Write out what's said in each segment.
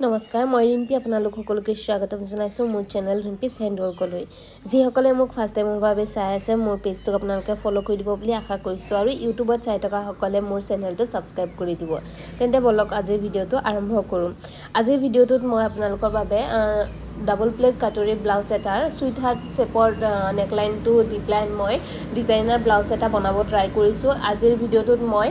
নমস্কাৰ মই ৰিম্পি আপোনালোক সকলোকে স্বাগতম জনাইছো মোৰ চেনেল rimpishandwork লৈ যি সকলে মোক ফাৰ্ষ্ট টাইমৰ বাবে চাই আছে মোৰ পেজটো আপোনালোকে ফলো কৰি দিব বুলি আশা কৰিছো আৰু ইউটিউবত চাই থকা সকলে মোৰ চেনেলটো সাবস্ক্ৰাইব কৰি দিব তেন্তে বলক আজিৰ ভিডিওটো আৰম্ভ কৰো আজিৰ ভিডিওটোত মই আপোনালোকৰ বাবে ডাবল প্লেট কাটৰি ব্লাউজ এটাৰ সুইট হাৰ্ট শেপৰ নেকলাইন টু ডিপ্লাইন মই ডিজাইনাৰ ব্লাউজ এটা বনাব ট্ৰাই কৰিছো আজিৰ ভিডিওটোত মই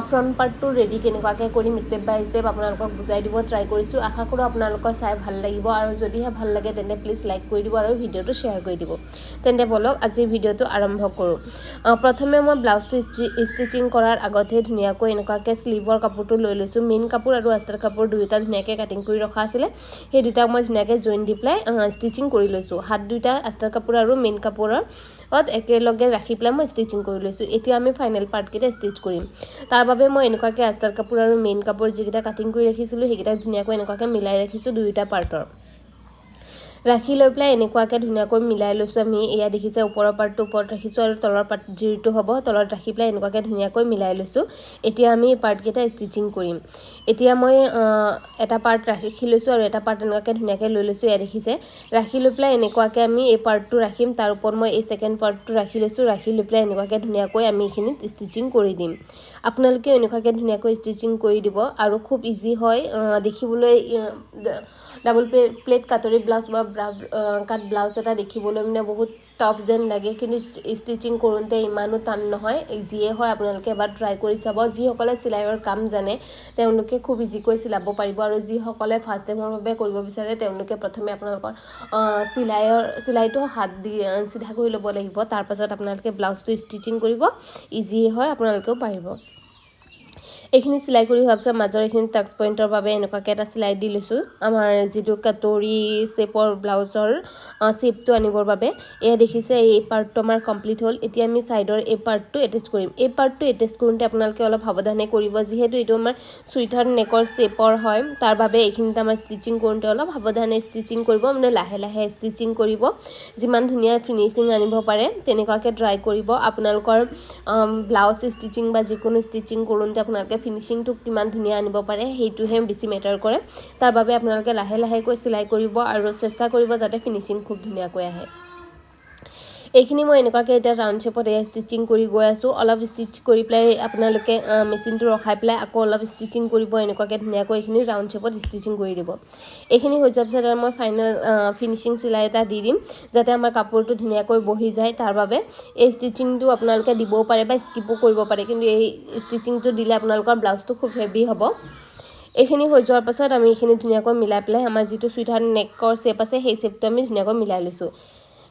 ফ্ৰন্ট পাৰ্টটো ৰেডি কেনেকুৱাকৈ কৰিম স্টেপ বাই স্টেপ আপোনালোকক বুজাই দিব ট্ৰাই কৰিছো আশা কৰো আপোনালোকৰ চাই ভাল লাগিব আৰু যদিহে ভাল লাগে তেন্তে প্লিজ লাইক কৰি দিব আৰু ভিডিওটো শেয়াৰ কৰি দিব তেন্তে বলক আজিৰ ভিডিওটো আৰম্ভ কৰো প্ৰথমে মই ব্লাউজটো ষ্টিচিং কৰাৰ আগতে ধুনিয়াকৈ এনেকুৱাকৈ স্লিভৰ কাপোৰটো লৈ লৈছো মেইন কাপোৰ আৰু আস্তাৰ কাপোৰ দুইটা ধুনিয়াকৈ কাটিং কৰি ৰখা আছিল সেই দুটা মই ধুনিয়াকৈ জইন দি প্লাই ষ্টিচিং কৰি লৈছো হাত দুটা আস্তাৰ কাপোৰ আৰু মেইন কাপোৰৰ একেলগে ৰাখি প্লাই মই ষ্টিচিং কৰি লৈছো এতিয়া আমি ফাইনেল পাৰ্ট কেটা ষ্টিচ কৰিম তাৰ বাবে মই এনেকুৱাকৈ আস্তাৰ কাপোৰ আৰু মেইন কাপোৰ যিকেইটা কাটিং কৰি ৰাখিছিলো সেইকেইটা ধুনিয়াকৈ এনেকুৱাকৈ মিলাই ৰাখিছো দুইটা পাৰ্টৰ ৰাখি লৈ প্লাই এনেকুৱাকৈ ধুনিয়াকৈ মিলাই লৈছো আমি এয়া দেখিছে ওপৰৰ পাৰ্টটো ওপৰত ৰাখিছো আৰু তলৰ পাৰ্ট যিটো হ'ব তলত ৰাখি প্লাই এনেকুৱাকৈ ধুনিয়াকৈ মিলাই লৈছো এতিয়া আমি পাৰ্ট কেটা ষ্টিচিং কৰিম এতিয়া মই এটা পাৰ্ট ৰাখি লৈছো আৰু এটা পাৰ্ট এনেকুৱাকৈ ধুনিয়াকৈ লৈ লৈছো এয়া দেখিছে ৰাখি লৈ প্লাই এনেকুৱাকৈ আমি এই পাৰ্টটো ৰাখিম তাৰ ওপৰত মই এই সেকেন্ড পাৰ্টটো ৰাখি লৈছো ৰাখি লৈ প্লাই এনেকুৱাকৈ ধুনিয়াকৈ আমি এখিনিত ষ্টিচিং কৰি দিম আপোনালোকে এনেকুৱাকৈ ধুনিয়াকৈ ষ্টিচিং কৰি দিব আৰু খুব ইজি হয় দেখিবলৈ ডাবল প্লেট কাটৰি ব্লাউজ বা কাট ব্লাউজ এটা দেখিবলৈ মানে বহুত টফ যেন লাগে কিন্তু ষ্টিচিং কৰোঁতে ইমানো টান নহয় ইজিয়ে হয় আপোনালোকে এবাৰ ট্ৰাই কৰি চাব যিসকলে চিলাইৰ কাম জানে তেওঁলোকে খুব ইজিকৈ চিলাব পাৰিব আৰু যিসকলে ফাৰ্ষ্ট টাইমৰ বাবে কৰিব বিচাৰে তেওঁলোকে প্ৰথমে আপোনালোকৰ চিলাইটো হাত দি সিধা কৰি ল'ব লাগিব তাৰ পাছত আপোনালোকে ব্লাউজটো ষ্টিচিং কৰিব ইজি হয় আপোনালোকেও পাৰিব এইখিনি সিলাই কৰি হোৱাৰ পিছত মাজৰ এইখিনি টাক্স পইণ্টৰ বাবে এনেকুৱাকৈ এটা সিলাই দি লৈছো আমাৰ যিটো কাটৰি শেপৰ ব্লাউজৰ শেপটো আনিবৰ বাবে এয়া দেখিছে এই পাৰ্টটো আমাৰ কমপ্লিট হ'ল এতিয়া আমি সাইডৰ এই পাৰ্টটো এটাচ কৰিম এই পাৰ্টটো এটাচ কৰোঁতে আপোনালোকে অলপ সাৱধানে কৰিব যিহেতু এইটো আমাৰ সুইটাৰ নেকৰ শেপৰ হয় তাৰ বাবে এইখিনিতে আমাৰ ষ্টিচিং কৰোঁতে অলপ সাৱধানে ষ্টিচিং কৰিব মানে লাহে লাহে ষ্টিচিং কৰিব যিমান ধুনীয়া ফিনিশিং আনিব পাৰে তেনেকুৱাকৈ ট্ৰাই কৰিব আপোনালোকৰ ব্লাউজ ষ্টিচিং বা যিকোনো ষ্টিচিং কৰোঁতে আপোনালোকে ফিনিশিংটো কিমান ধুনীয়া আনিব পাৰে হেইটোহে বেছি মেটাৰ কৰে তাৰ বাবে আপোনালোকে লাহে লাহেকৈ সিলাই কৰিব আৰু চেষ্টা কৰিব যাতে ফিনিশিং খুব ধুনীয়াকৈ আহে এইখিনি মই এনেকুৱাকৈ এটা ৰাউন্ড শেপত ষ্টিচিং কৰি গৈ আছো অলপ ষ্টিচ কৰি প্লাই আপোনালোকে মেচিনটো ৰখাই প্লাই আকৌ অলপ ষ্টিচিং কৰিব এনেকুৱাকৈ ধুনীয়াকৈ এইখিনি ৰাউন্ড শেপত ষ্টিচিং কৰি দিব এইখিনি হৈ যোৱাৰ পিছত মই ফাইনেল ফিনিশিং সিলাই এটা দি দিম যাতে আমাৰ কাপোৰটো ধুনীয়াকৈ বহি যায় তাৰ বাবে এই ষ্টিচিংটো আপোনালোকে দিবও পাৰে বা স্কিপো কৰিব পাৰে কিন্তু এই ষ্টিচিংটো দিলে আপোনালোকৰ ব্লাউজটো খুব হেভি হ'ব এইখিনি হৈ যোৱাৰ পাছত আমি এইখিনি ধুনীয়াকৈ মিলাই প্লাই আমাৰ যিটো সুইটাৰ নেকৰ শেপ আছে সেই শেপটো আমি ধুনীয়াকৈ মিলাই লৈছো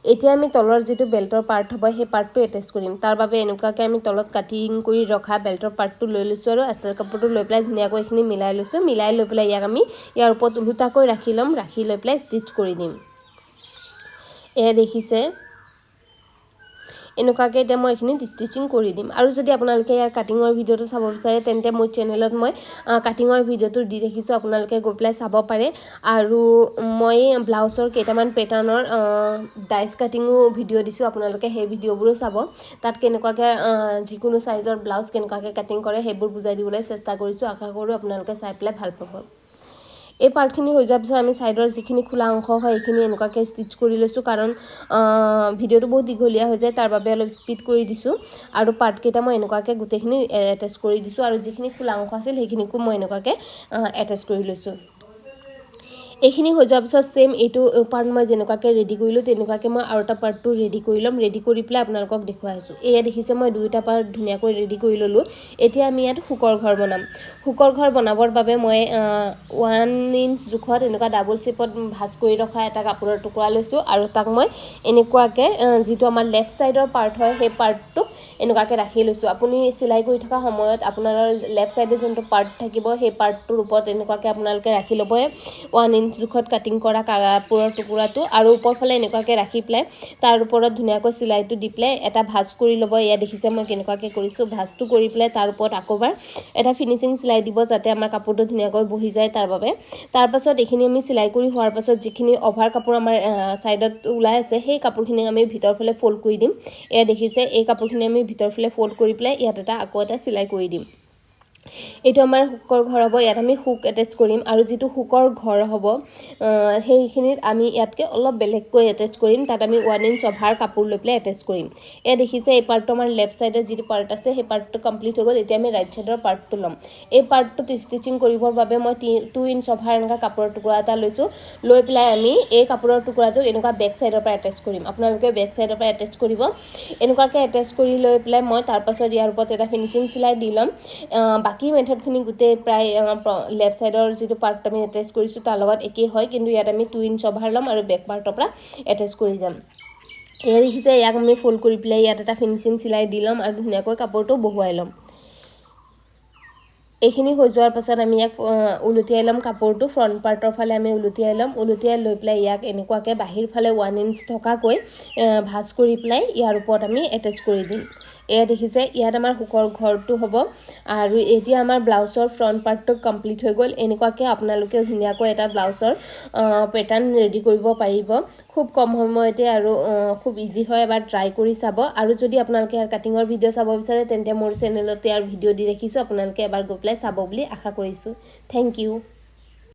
এতিয়া আমি তলৰ যিটো বেল্টৰ পাৰ্ট হ'ব সেই পাৰ্টটো এটাচ কৰিম তাৰ বাবে এনেকুৱাকৈ আমি তলত কাটিং কৰি ৰখা বেল্টৰ পাৰ্টটো লৈ লৈছো আৰু আস্তাৰ কাপোৰটো লৈ প্লাই ধুনীয়াকৈ এইখিনি মিলাই লৈছো মিলাই লৈ প্লাই ইয়াক আমি ইয়াৰ ওপৰত উলুটাকৈ ৰাখি ল'ম ৰাখি লৈ প্লাই ষ্টিচ কৰি দিম এয়া দেখিছে এনেকুৱাকৈ এতিয়া মই এইখিনি ষ্টিচিং কৰি দিম আৰু যদি আপোনালোকে ইয়াৰ কাটিঙৰ ভিডিওটো চাব বিচাৰে তেন্তে মোৰ চেনেলত মই কাটিঙৰ ভিডিওটো দি ৰাখিছো আপোনালোকে গৈ প্লাই চাব পাৰে আৰু মই ব্লাউজৰ কেইটামান পেটাৰ্নৰ ডাইচ কাটিঙো ভিডিও দিছো আপোনালোকে সেই ভিডিওবোৰো চাব তাত কেনেকুৱাকৈ যিকোনো সাইজৰ ব্লাউজ কেনেকুৱাকৈ কাটিং কৰে সেইবোৰ বুজাই দিবলৈ চেষ্টা কৰিছো আশা কৰো আপোনালোকে চাই প্লাই ভাল পাব এই পাৰ্টখিনি হৈ যোৱাৰ পিছত আমি সাইডৰ যিখিনি খোলা অংশ হয় এইখিনি এনেকুৱাকৈ ষ্টিচ কৰি লৈছো কাৰণ ভিডিওটো বহুত দীঘলীয়া হৈ যায় তাৰ বাবে অলপ স্পিড কৰি দিছো আৰু পাৰ্ট কেইটা মই এনেকুৱাকৈ গোটেইখিনি এটাচ কৰি দিছো আৰু যিখিনি খোলা অংশ আছিল সেইখিনিকো মই এনেকুৱাকৈ এটাচ কৰি লৈছো এইখিনি হৈ যোৱাৰ পিছত সেম এইটো পাৰ্ট মই যেনেকুৱাকৈ ৰেডি কৰিলো তেনেকুৱাকৈ মই আৰু এটা পাৰ্টটো ৰেডি কৰি ল'ম ৰেডি কৰি প্লাই আপোনালোকক দেখুৱাই আছো এয়া দেখিছে মই দুইটা পাৰ্ট ধুনীয়াকৈ ৰেডি কৰি ললো এতিয়া আমি ইয়াত হুকৰ ঘৰ বনাম হুকৰ ঘৰ বনাবৰ বাবে মই 1 ইঞ্চ জোখত এনেকুৱা ডাবল শেপত ভাঁজ কৰি ৰখা এটা কাপোৰৰ টুকুৰা লৈছো আৰু তাক মই এনেকুৱাকৈ যিটো আমাৰ লেফট সাইডৰ পাৰ্ট হয় সেই পাৰ্টটো এনেকুৱাকৈ ৰাখি লৈছো আপুনি সিলাই কৰি থকা সময়ত আপোনাৰ লেফট সাইডে যোনটো পাৰ্ট থাকিব সেই পাৰ্টটোৰ ওপৰত এনেকুৱাকৈ আপোনালোকে ৰাখি ল'ব 1 ইঞ্চ জোখত কাটিং কৰা কাপোৰৰ টুকুৰাটো আৰু ওপৰফালে এনেকুৱাকৈ ৰাখি প্লাই তাৰ ওপৰত ধুনীয়াকৈ সিলাইটো দি প্লাই এটা ভাঁজ কৰি ল'ব এয়া দেখিছে মই কেনেকুৱাকৈ কৰিছো ভাঁজটো কৰি প্লাই তাৰ ওপৰত আকৌবাৰ এটা ফিনিশিং সিলাই দিব যাতে আমাৰ কাপোৰটো ধুনীয়াকৈ বহি যায় তাৰ বাবে তাৰ পাছত এইখিনি আমি সিলাই কৰি হোৱাৰ পাছত যিখিনি অভাৰ কাপোৰ আমাৰ সাইডত ওলাই আছে সেই কাপোৰখিনি আমি ভিতৰফালে ফোল্ড কৰি দিম এয়া দেখিছে এই কাপোৰখিনি আমি ভিতৰফালে ফোল্ড কৰি প্লাই ইয়াত এটা আকৌ এটা সিলাই কৰি দিম এইটো আমাৰ হুকৰ ঘৰ হ'ব ইয়াত আমি হুক এটেচ কৰিম আৰু যিটো হুকৰ ঘৰ হ'ব সেইখিনিত আমি ইয়াতকৈ অলপ বেলেগকৈ এটেচ কৰিম তাত আমি 1 ইঞ্চ অভাৰ কাপোৰ লৈ পেলাই এটেচ কৰিম এয়া দেখিছে এই পাৰ্টটো আমাৰ লেফ্ট সাইডৰ যিটো পাৰ্ট আছে সেই পাৰ্টটো কমপ্লিট হৈ গ'ল এতিয়া আমি ৰাইট সাইডৰ পাৰ্টটো ল'ম এই পাৰ্টটো ষ্টিচিং কৰিবৰ বাবে মই 2 ইঞ্চ অভাৰ এনেকা কাপোৰৰ টুকুৰা এটা লৈছোঁ লৈ পেলাই আমি এই কাপোৰৰ টুকুৰাটো এনেকুৱা বেক সাইডৰ পৰা এটেচ কৰিম আপোনালোকে বেক সাইডৰ পৰা এটেচ কৰিব এনেকুৱাকৈ এটেচ কৰি লৈ পেলাই মই তাৰ পাছত ইয়াৰ ওপৰত এটা ফিনিশিং চিলাই দি ল'ম বাকি মেথডখিনি গোটেই প্ৰায় লেফ্ট সাইডৰ যিটো পাৰ্ট আমি এটেচ কৰিছোঁ তাৰ লগত একেই হয় কিন্তু ইয়াত আমি 2 ইঞ্চ অভাৰ ল'ম আৰু বেক পাৰ্টৰ পৰা এটেচ কৰি যাম এয়া দেখিছে ইয়াক আমি ফল্ড কৰি পেলাই ইয়াত এটা ফিনিশিং চিলাই দি ল'ম আৰু ধুনীয়াকৈ কাপোৰটো বহুৱাই ল'ম এইখিনি হৈ যোৱাৰ পাছত আমি ইয়াক উলটিয়াই ল'ম কাপোৰটো ফ্ৰণ্ট পাৰ্টৰ ফালে আমি উলটিয়াই ল'ম উলটিয়াই লৈ পেলাই ইয়াক এনেকুৱাকৈ বাহিৰ ফালে 1 ইঞ্চ থকাকৈ ভাঁজ কৰি পেলাই ইয়াৰ ওপৰত আমি এটেচ কৰি দিম এয়া দেখিছে ইয়াত আমাৰ হুকৰ ঘৰটো হ'ব আৰু এতিয়া আমাৰ ব্লাউজৰ ফ্ৰণ্ট পাৰ্টটো কমপ্লিট হৈ গ'ল এনেকুৱাকৈ আপোনালোকে ধুনীয়াকৈ এটা ব্লাউজৰ পেটাৰ্ণ ৰেডি কৰিব পাৰিব খুব কম সময়তে আৰু খুব ইজি হয় এবাৰ ট্ৰাই কৰি চাব আৰু যদি আপোনালোকে ইয়াৰ কাটিঙৰ ভিডিঅ' চাব বিচাৰে তেন্তে মোৰ চেনেলতে ইয়াৰ ভিডিঅ' দি ৰাখিছোঁ আপোনালোকে এবাৰ গৈ পেলাই চাব বুলি আশা কৰিছোঁ থেংক ইউ